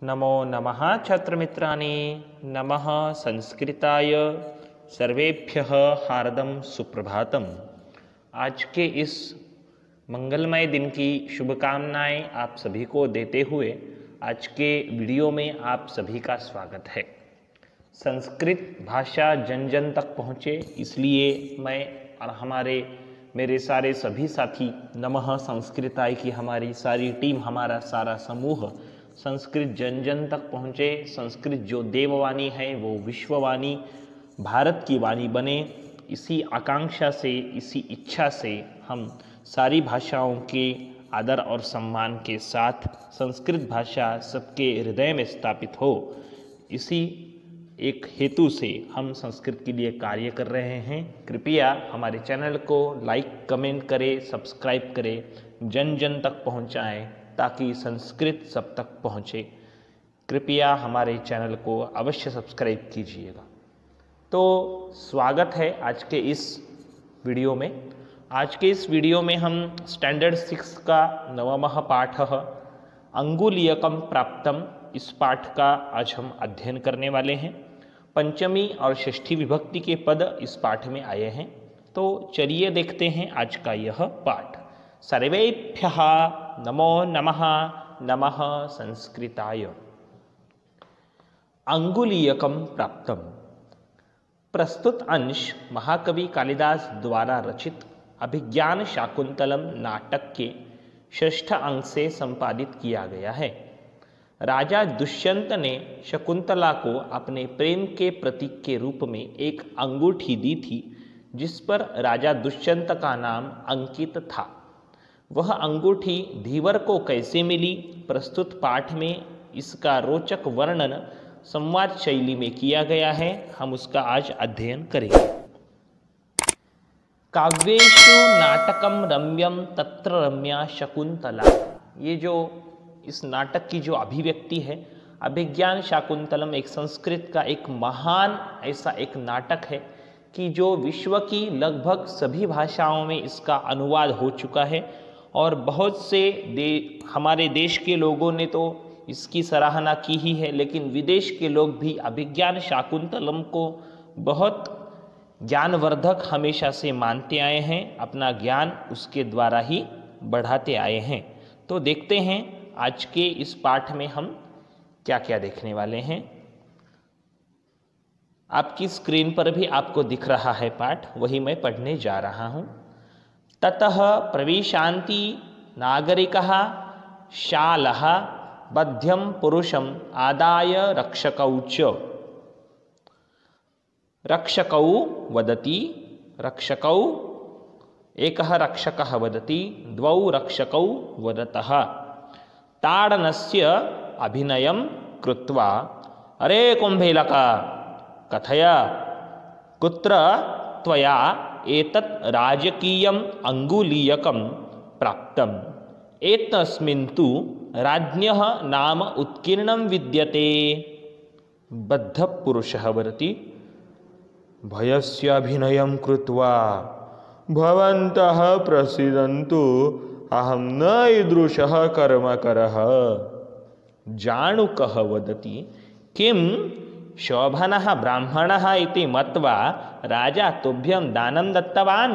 नमो नमः छात्रमित्राणि नमः संस्कृताय सर्वेभ्यः हार्दं सुप्रभातम्। आज के इस मंगलमय दिन की शुभकामनाएं आप सभी को देते हुए आज के वीडियो में आप सभी का स्वागत है। संस्कृत भाषा जन जन तक पहुँचे इसलिए मैं और मेरे सारे सभी साथी नमः संस्कृताय की हमारी सारी टीम, हमारा सारा समूह संस्कृत जन जन तक पहुँचे। संस्कृत जो देववाणी है वो विश्ववाणी, भारत की वाणी बने, इसी आकांक्षा से, इसी इच्छा से हम सारी भाषाओं के आदर और सम्मान के साथ संस्कृत भाषा सबके हृदय में स्थापित हो, इसी एक हेतु से हम संस्कृत के लिए कार्य कर रहे हैं। कृपया हमारे चैनल को लाइक, कमेंट करें, सब्सक्राइब करें, जन जन तक पहुंचाएं ताकि संस्कृत सब तक पहुंचे। कृपया हमारे चैनल को अवश्य सब्सक्राइब कीजिएगा। तो स्वागत है आज के इस वीडियो में। आज के इस वीडियो में हम स्टैंडर्ड 6 का 9वां पाठ अंगुलीयकम प्राप्तम, इस पाठ का आज हम अध्ययन करने वाले हैं। पंचमी और षष्ठी विभक्ति के पद इस पाठ में आए हैं। तो चलिए देखते हैं आज का यह पाठ। सर्वेभ्यः नमो नमः, नमः संस्कृताय। अंगुलीयकम प्राप्तम। प्रस्तुत अंश महाकवि कालिदास द्वारा रचित अभिज्ञान शाकुंतलम नाटक के 6ठ अंक से संपादित किया गया है। राजा दुष्यंत ने शकुंतला को अपने प्रेम के प्रतीक के रूप में एक अंगूठी दी थी, जिस पर राजा दुष्यंत का नाम अंकित था। वह अंगूठी धीवर को कैसे मिली, प्रस्तुत पाठ में इसका रोचक वर्णन संवाद शैली में किया गया है। हम उसका आज अध्ययन करेंगे। काव्येषु नाटकम रम्यम तत्र रम्या शकुंतला। ये जो इस नाटक की जो अभिव्यक्ति है, अभिज्ञान शाकुंतलम एक संस्कृत का एक महान ऐसा एक नाटक है कि जो विश्व की लगभग सभी भाषाओं में इसका अनुवाद हो चुका है और बहुत से हमारे देश के लोगों ने तो इसकी सराहना की ही है, लेकिन विदेश के लोग भी अभिज्ञान शाकुंतलम को बहुत ज्ञानवर्धक हमेशा से मानते आए हैं, अपना ज्ञान उसके द्वारा ही बढ़ाते आए हैं। तो देखते हैं आज के इस पाठ में हम क्या क्या देखने वाले हैं। आपकी स्क्रीन पर भी आपको दिख रहा है पाठ, वही मैं पढ़ने जा रहा हूँ। ततः प्रविशान्ति नागरिकः शालः बध्यं पुरुषम आदाय रक्षकौ च। रक्षकौ वदति, रक्षकौ एकः रक्षकः वदति, द्वौ रक्षकौ वदतः। ताडनस्य अभिनयं कृत्वा अरे कुम्भीलक कथय कुत्र त्वया एतत् राजकीयम् अंगुलीयकं प्राप्तम्। एतस्मिन् तु राज्ञः नाम उत्कीर्णं विद्यते। बद्धपुरुषः वदति, भयस्य अभिनयं कृत्वा भवन्तः प्रसीदन्तु, अहं न ईदृशः कर्मकरः। जाणुकः वदति, किं शोभनः ब्राह्मणः इति मत्वा राजा तुभ्यं दानं दत्तवान्।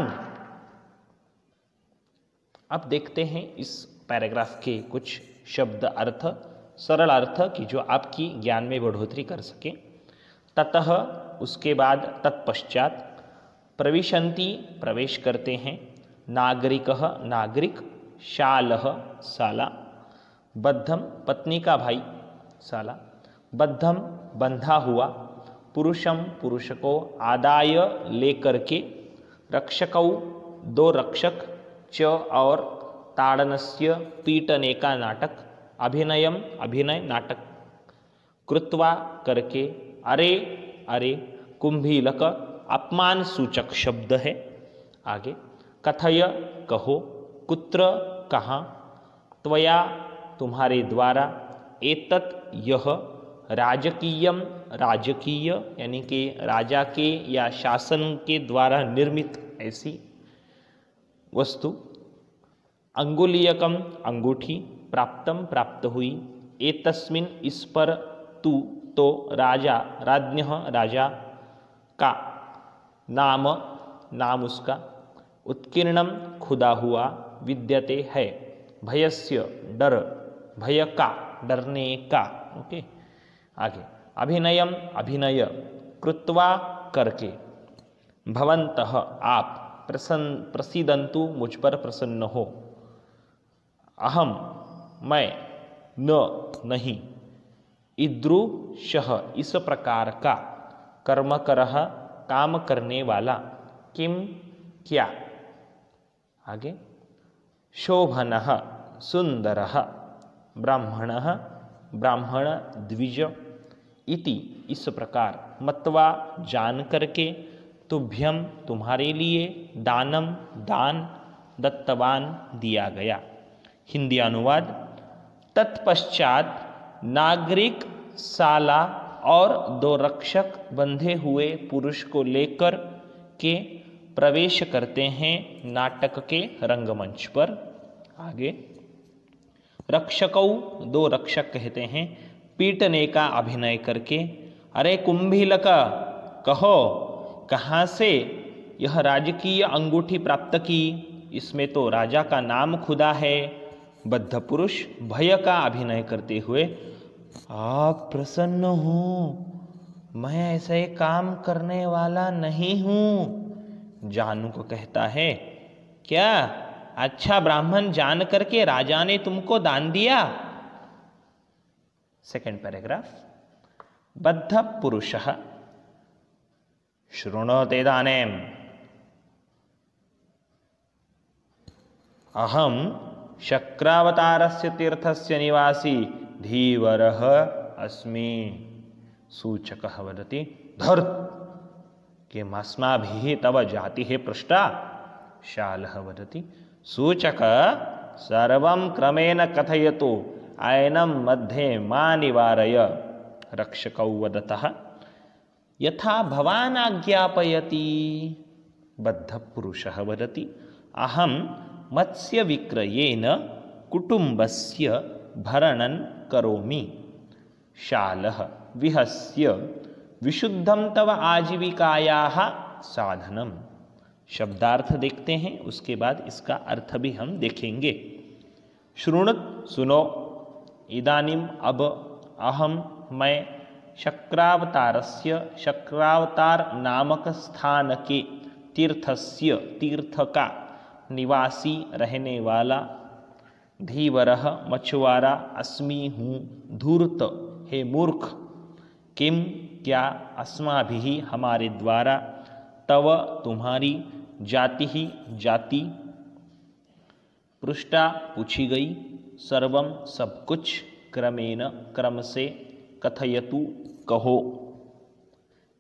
अब देखते हैं इस पैराग्राफ के कुछ शब्द अर्थ, सरल अर्थ की जो आपकी ज्ञान में बढ़ोतरी कर सके। ततः उसके बाद, तत्पश्चात, प्रविशन्ति प्रवेश करते हैं, नागरिकः नागरिक, शालः साला, बद्धम पत्नी का भाई साला, बद्धम बंधा हुआ, पुरुषम पुरुष को, आदाय लेकर के, रक्षकौ दो रक्षक, च और ताड़नस्य पीटने का नाटक, अभिनयम अभिनय नाटक, कृत्वा करके, अरे अरे, कुंभीलक अपमान सूचक शब्द है। आगे, कथय कहो, कुत्र कहाँ, त्वया तुम्हारे द्वारा, एतत् यह, राजकीयम राजकीय यानी कि राजा के या शासन के द्वारा निर्मित ऐसी वस्तु, अंगुलीयकम अंगूठी, प्राप्तम प्राप्त हुई, एतस्मिन् इस पर तू तो राजा राज्ञः राजा का नाम नाम उसका उत्कीर्णम खुदा हुआ विद्यते है भयस्य डर भय का डरने का। ओके आगे अभिनयम अभिनय कृत्वा करके भवन्तः आप प्रसीदन्तु मुझ पर प्रसन्न हो अहम मैं न नहीं ईदृशः इस प्रकार का कर्मकरः काम करने वाला किम क्या आगे शोभनः सुंदरः ब्राह्मणः ब्राह्मण द्विज इति इस प्रकार मत्वा जान करके तुभ्यम तुम्हारे लिए दानम दान दत्तवान दिया गया। हिंदी अनुवाद तत्पश्चात नागरिक साला और 2 रक्षक बंधे हुए पुरुष को लेकर के प्रवेश करते हैं नाटक के रंगमंच पर। आगे रक्षकों 2 रक्षक कहते हैं पीटने का अभिनय करके अरे कुंभीलक कहो कहाँ से यह राजकीय अंगूठी प्राप्त की, इसमें तो राजा का नाम खुदा है। बद्ध पुरुष भय का अभिनय करते हुए आप प्रसन्न हो, मैं ऐसे काम करने वाला नहीं हूँ। जानू को कहता है क्या अच्छा ब्राह्मण जान करके राजा ने तुमको दान दिया। सेकंड पैराग्राफ बद्ध पुरुषः शृणोते इदानीम् अहम शक्रावतारस्य तीर्थस्य निवासी धीवरः अस्मि। सूचकः वदति धर् किमस्माभिः तव जातिः पृष्टा। शालः वदति सूचक सर्वं क्रमेण कथयतु आयनं मध्ये मा निवारय। रक्षकौ वदतः यथा भवान् आज्ञापयति। बद्धपुरुषः वदति अहं मत्स्य विक्रयेन कुटुम्बस्य भरणं करोमि। शालः विहस्य विशुद्धं तव आजीविकायाः साधनम। शब्दार्थ देखते हैं, उसके बाद इसका अर्थ भी हम देखेंगे। शृणुत सुनो, इदानीम अब अहम मैं शक्रावतारस्य शक्रावतार नामक स्थान के तीर्थस्य तीर्थ का निवासी रहने वाला धीवरः मछुआरा अस्मि हूँ। धूर्त हे मूर्ख किम क्या अस्माभिः हमारे द्वारा तव तुम्हारी जाति ही जाति पृष्ठा पूछी गई। सर्वम सब कुछ क्रमेण क्रम से कथयतु कहो।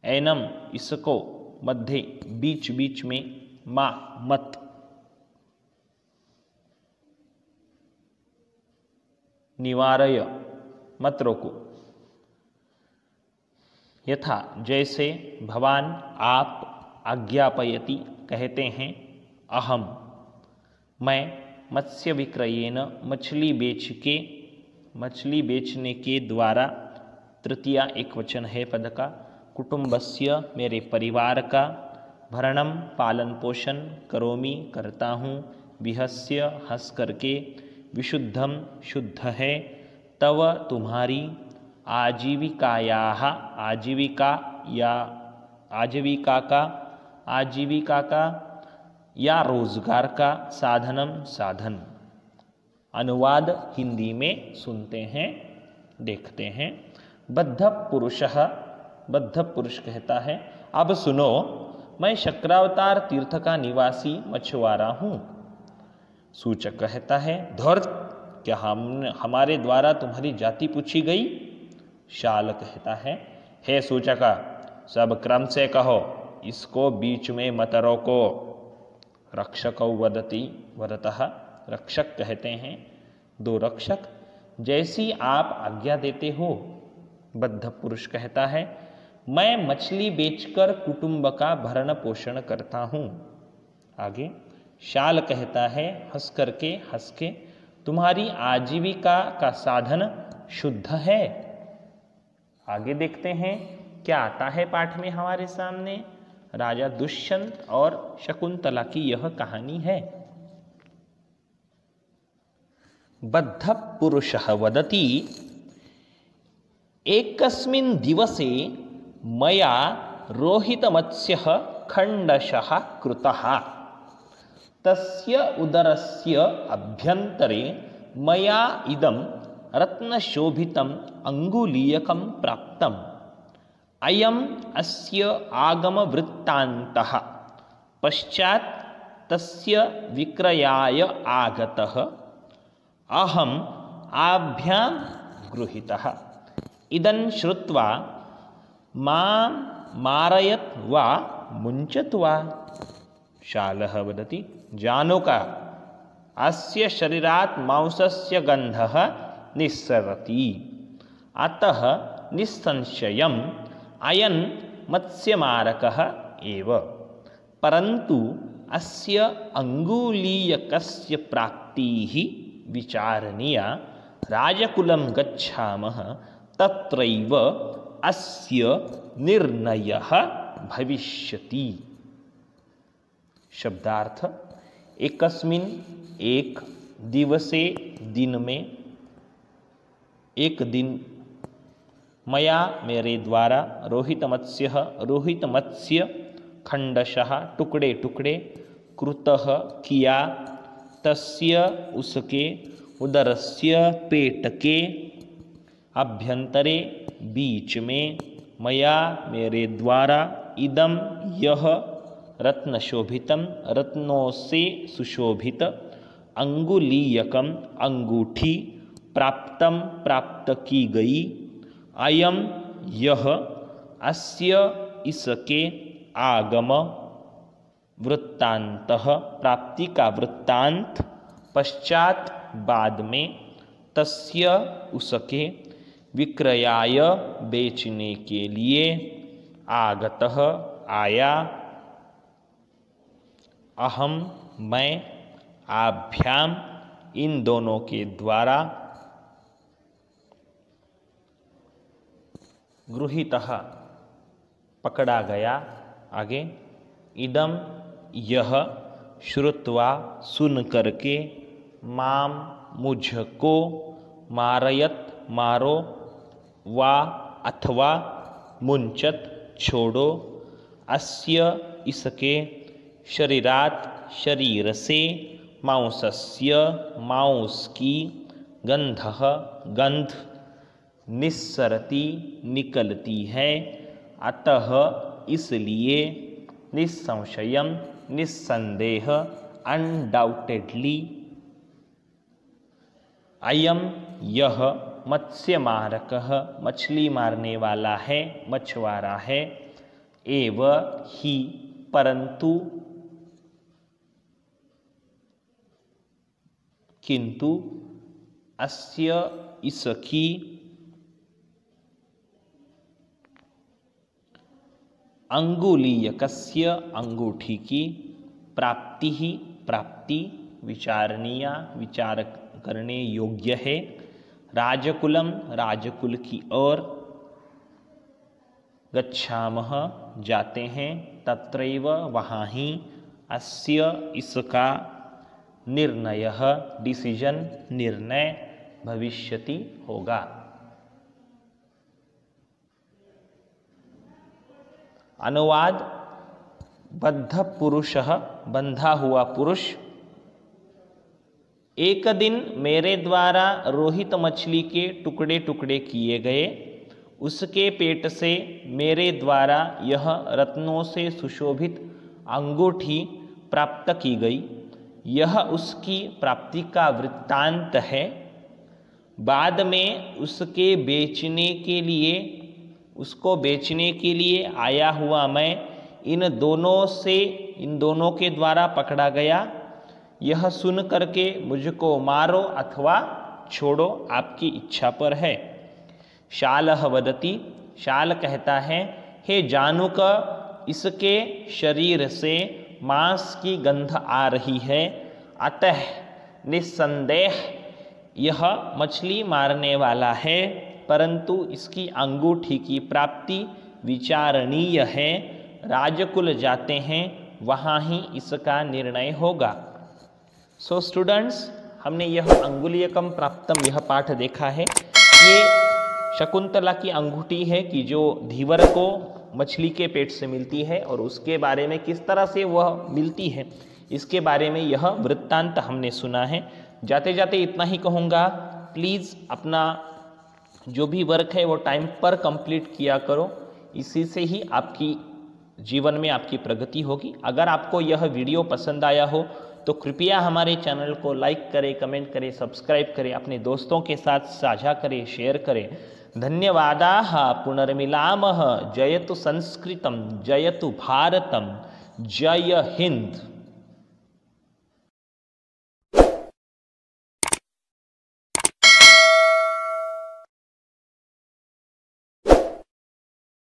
एनम इसको मध्य बीच बीच में मा मत। निवारय मत रोको। यथा जैसे भवान आप आज्ञापयति कहते हैं अहम मैं मत्स्य विक्रयेन मछली बेचने के द्वारा तृतीया एक वचन है पद का कुटुंबस्य मेरे परिवार का भरणम पालन पोषण करोमि करता हूँ विहस्य हंस करके विशुद्धम शुद्ध है तव तुम्हारी आजीविकायाः आजीविका का या रोजगार का साधनम साधन। अनुवाद हिंदी में सुनते हैं देखते हैं। बद्ध पुरुष कहता है अब सुनो, मैं शक्रावतार तीर्थ का निवासी मछुआरा हूँ। सूचक कहता है धौर क्या हमारे द्वारा तुम्हारी जाति पूछी गई। शाल कहता है हे सूचका सब क्रम से कहो, इसको बीच में मत रोको। रक्षकौ वदतः रक्षक कहते हैं 2 रक्षक जैसी आप आज्ञा देते हो। बद्ध पुरुष कहता है मैं मछली बेचकर कुटुंब का भरण पोषण करता हूँ। आगे शाल कहता है हंस के तुम्हारी आजीविका का साधन शुद्ध है। आगे देखते हैं क्या आता है पाठ में हमारे सामने। राजा दुष्यंत और शकुंतला की यह कहानी है। बद्ध पुरुषः वदति एकस्मिन् दिवसे मया रोहितमत्स्यः खण्डशः कृतः। तस्य उदरस्य अभ्यन्तरे मया इदं रत्नशोभितम् अङ्गुलीयकं प्राप्तम्। अयम् अस्य आगमवृत्तान्तः। पश्चात् तस्य विक्रयाय आगतः। अहम् आभ्यां गृहीतः। इदं श्रुत्वा मां मारयत् वा मुञ्चत् वा। शालः वदति जानुका अस्य शरीरात् मांसस्य गन्धः निस्सरति। अतः निस्संशयम् अयं मत्स्यमारकः एव। परन्तु अस्य अङ्गुलीयकस्य प्राप्तिः विचारणीया। राजकुलं गच्छामः तत्रैव अस्य निर्णयः भविष्यति। शब्दार्थ एकस्मिन् एक दिवसे दिन में एक दिन मया मेरे द्वारा रोहित मत्स्य खंडशः टुकड़े टुकड़े कृतः किया। तस्य उसके उदरस्य पेट के अभ्यंतरे बीच में मया मेरे द्वारा इदम यह रत्नशोभितम रत्नों से सुशोभित अंगुलीयकम अंगूठी प्राप्तम प्राप्त की गई। अयम यह अस्य इसके आगम वृत्तांतः प्राप्ति का वृत्तांत। पश्चात बाद में तस्य उसके विक्रयाय बेचने के लिए आगतः आया। अहम मैं आभ्याम इन दोनों के द्वारा गृहीतः पकड़ा गया। आगे इदम यह श्रुत्वा सुन करके माम मुझको मारयत मारो वा अथवा मुंचत छोड़ो अस्य इसके शरीरात शरीर से मांसस्य मांस की गंधः गंध निस्सरति निकलती है। अतः इसलिए निस्संशयम निस्संदेह अनडाउटेडली अयम यह मत्स्यमारकः मछली मारने वाला है मछुआरा है। एव ही परंतु किंतु अस्य इसकी अंगुलीयकस्य अंगूठी की प्राप्ति ही प्राप्ति विचारणीय विचार करने योग्य है। राजकुलम राजकुल की ओर गच्छामः जाते हैं तत्रैव वहाँ ही अस्य इसका निर्णयः डिसीजन निर्णय भविष्यति होगा। अनुवाद बद्ध पुरुषः बंधा हुआ पुरुष। एक दिन मेरे द्वारा रोहित मछली के टुकड़े टुकड़े किए गए। उसके पेट से मेरे द्वारा यह रत्नों से सुशोभित अंगूठी प्राप्त की गई। यह उसकी प्राप्ति का वृत्तांत है। बाद में उसको बेचने के लिए आया हुआ मैं इन दोनों के द्वारा पकड़ा गया। यह सुन करके मुझको मारो अथवा छोड़ो आपकी इच्छा पर है। शालः वदति शाल कहता है हे जानुक इसके शरीर से मांस की गंध आ रही है। अतः निस्संदेह यह मछली मारने वाला है, परंतु इसकी अंगूठी की प्राप्ति विचारणीय है। राजकुल जाते हैं, वहाँ ही इसका निर्णय होगा। सो स्टूडेंट्स, हमने यह अंगुलीयकम प्राप्तम यह पाठ देखा है। ये शकुंतला की अंगूठी है कि जो धीवर को मछली के पेट से मिलती है, और उसके बारे में किस तरह से वह मिलती है, इसके बारे में यह वृत्तांत हमने सुना है। जाते जाते इतना ही कहूँगा, प्लीज़ अपना जो भी वर्क है वो टाइम पर कंप्लीट किया करो। इसी से ही आपकी जीवन में आपकी प्रगति होगी। अगर आपको यह वीडियो पसंद आया हो तो कृपया हमारे चैनल को लाइक करें, कमेंट करें, सब्सक्राइब करें, अपने दोस्तों के साथ साझा करें, शेयर करें। धन्यवादाः। पुनर्मिलामः। जयतु संस्कृतं, जयतु भारतम, जय हिंद।